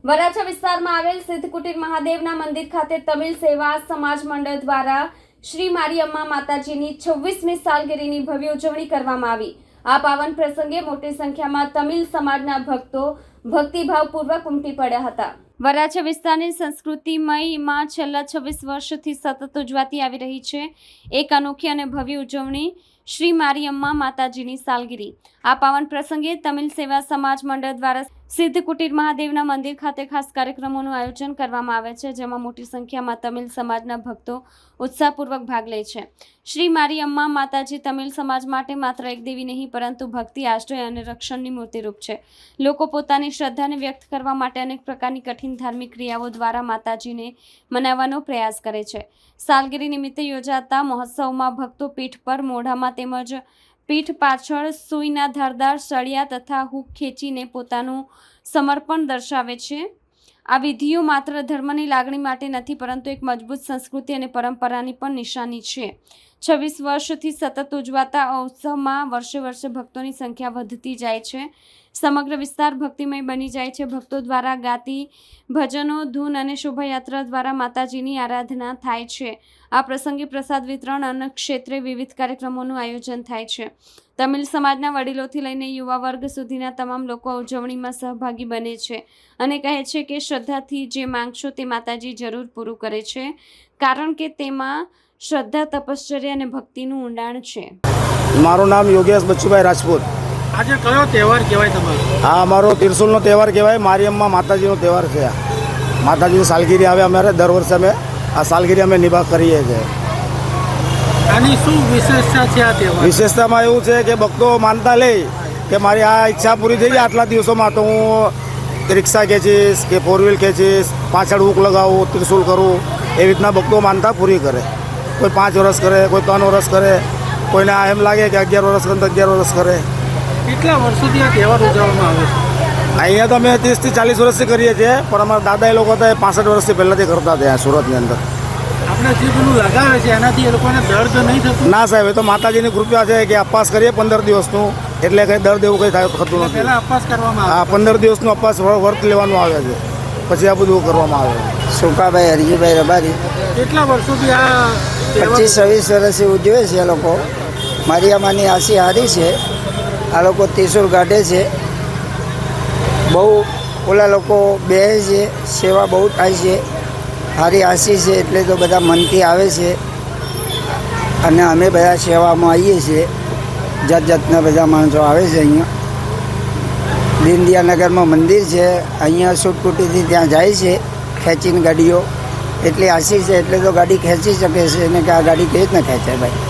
વરાછા વિસ્તારમાં આવેલ સિદ્ધકુટીર મહાદેવના મંદિર ખાતે તમિલ સેવા સમાજ મંડળ દ્વારા શ્રી મારીઅમ્મા માતાજીની 26મી સાલગીરીની ભવ્ય ઉજવણી કરવામાં આવી। આ પાવન પ્રસંગે મોટી સંખ્યામાં તમિલ સમાજના ભક્તો ભક્તિભાવપૂર્વક ઉમટી પડ્યા હતા। વરાછા વિસ્તારની સંસ્કૃતિમયમાં છેલ્લા 26 વર્ષથી સતત ઉજવાતી આવી રહી છે એક અનોખી અને ભવ્ય ઉજવણી શ્રી મારીઅમ્મા માતાજીની સાલગીરી। આ પાવન પ્રસંગે તમિલ સેવા સમાજ મંડળ દ્વારા સિદ્ધકુટીર મહાદેવના મંદિર ખાતે ખાસ કાર્યક્રમોનું આયોજન કરવામાં આવે છે, જેમાં મોટી સંખ્યામાં તમિલ સમાજના ભક્તો ઉત્સાહપૂર્વક ભાગ લે છે। શ્રી મારીઅમ્મા માતાજી તમિલ સમાજ માટે માત્ર એક દેવી નહીં, પરંતુ ભક્તિ, આશ્રય અને રક્ષણની મૂર્તિરૂપ છે। લોકો પોતાની શ્રદ્ધાને વ્યક્ત કરવા માટે અનેક પ્રકારની કઠિન ધાર્મિક ક્રિયાઓ દ્વારા માતાજીને મનાવવાનો પ્રયાસ કરે છે। સાલગીરી નિમિત્તે યોજાતા મહોત્સવમાં ભક્તો પીઠ પર, મોઢામાં તેમજ પીઠ પાછળ સૂઈના ધારદાર સળિયા તથા હૂક ખેંચીને પોતાનું સમર્પણ દર્શાવે છે। આ વિધિઓ માત્ર ધર્મની લાગણી માટે નથી, પરંતુ એક મજબૂત સંસ્કૃતિ અને પરંપરાની પણ નિશાની છે। 26 વર્ષથી સતત ઉજવાતા આ ઉત્સવમાં વર્ષે વર્ષે ભક્તોની સંખ્યા વધતી જાય છે। સમગ્ર વિસ્તાર ભક્તિમય બની જાય છે। ભક્તો દ્વારા ગાતી ભજનો, ધૂન અને શોભાયાત્રા દ્વારા માતાજીની આરાધના થાય છે। આ પ્રસંગે પ્રસાદ વિતરણ અને ક્ષેત્રે વિવિધ કાર્યક્રમોનું આયોજન થાય છે। તમિલ સમાજના વડીલોથી લઈને યુવા વર્ગ સુધીના તમામ લોકો ઉજવણીમાં સહભાગી બને છે અને કહે છે કે શ્રદ્ધાથી જે માંગશો તે માતાજી જરૂર પૂરું કરે છે, કારણ કે તેમાં શ્રદ્ધા, તપશ્ચર્યા અને ભક્તિનું ઊંડાણ છે। મારું નામ યોગેશ બચ્ચુભાઈ રાજપૂત। આજે કયો તહેવાર કહેવાય તમારો? આ અમારો તિરસુલનો તહેવાર કહેવાય। મારીઅમ્મા માતાજીનો તહેવાર છે। માતાજીની સાલગીરી આવે અમારે દર વર્ષે અમે આ સાલગીરી અમે નિભાવ કરીએ છીએ। આની શું વિશેષતા છે આ તહેવાર? વિશેષતામાં એવું છે કે ભક્તો માનતા લે કે મારી આ ઈચ્છા પૂરી થઈ જાય આટલા દિવસોમાં, તો હું રિક્ષા ખેંચીશ કે 4 વ્હીલ ખેંચીશ, પાછળ હૂક લગાવું, ત્રિશુલ કરું, એ રીતના ભક્તો માનતા પૂરી કરે। કોઈ 5 વર્ષ કરે, કોઈ 3 વર્ષ કરે, કોઈને એમ લાગે કે 11 વર્ષ કરે તો 11 વર્ષ કરે। કેટલા વર્ષોથી આ તહેવાર ઉજવવામાં આવે છે? અહીંયા તો અમે 30 થી 40 વર્ષથી કરીએ છીએ, પણ અમારા દાદા એ લોકો હતા 65 વર્ષથી પહેલાંથી કરતા હતા સુરતની અંદર। આપણે જે પેલું લગાવે છે એનાથી એ લોકોને દર્દ નહીં થતું? ના સાહેબ, એ તો માતાજીની કૃપા છે કે અપવાસ કરીએ 15 દિવસનું, એટલે કંઈ દર્દ એવું કંઈ થતું નથી। પહેલા અપવાસ કરવામાં હા, 15 દિવસનું અપવાસ વર્ત લેવાનું આવે છે, પછી આ બધું કરવામાં આવે છે। સુકાભાઈ હરજીભાઈ રબારી કેટલા વર્ષોથી આ 25-26 વર્ષથી ઉજવે છે। એ લોકો મારીઅમ્માની આશી હારી છે। આ લોકો ત્રિશુલ કાઢે છે, બહુ ઓલા લોકો બેસે છે, સેવા બહુ થાય છે, હારી આશી છે, એટલે તો બધા મનથી આવે છે અને અમે બધા સેવામાં આવીએ છીએ। જાત જાતના બધા માણસો આવે છે। અહીંયા દીનદયાનગરમાં મંદિર છે, અહીંયા સુટકુટીથી ત્યાં જાય છે ખેંચીને ગાડીઓ, એટલી આશી છે એટલે તો ગાડી ખેંચી શકે છે, અને કે આ ગાડી કેવી રીતના ખેંચાય ભાઈ?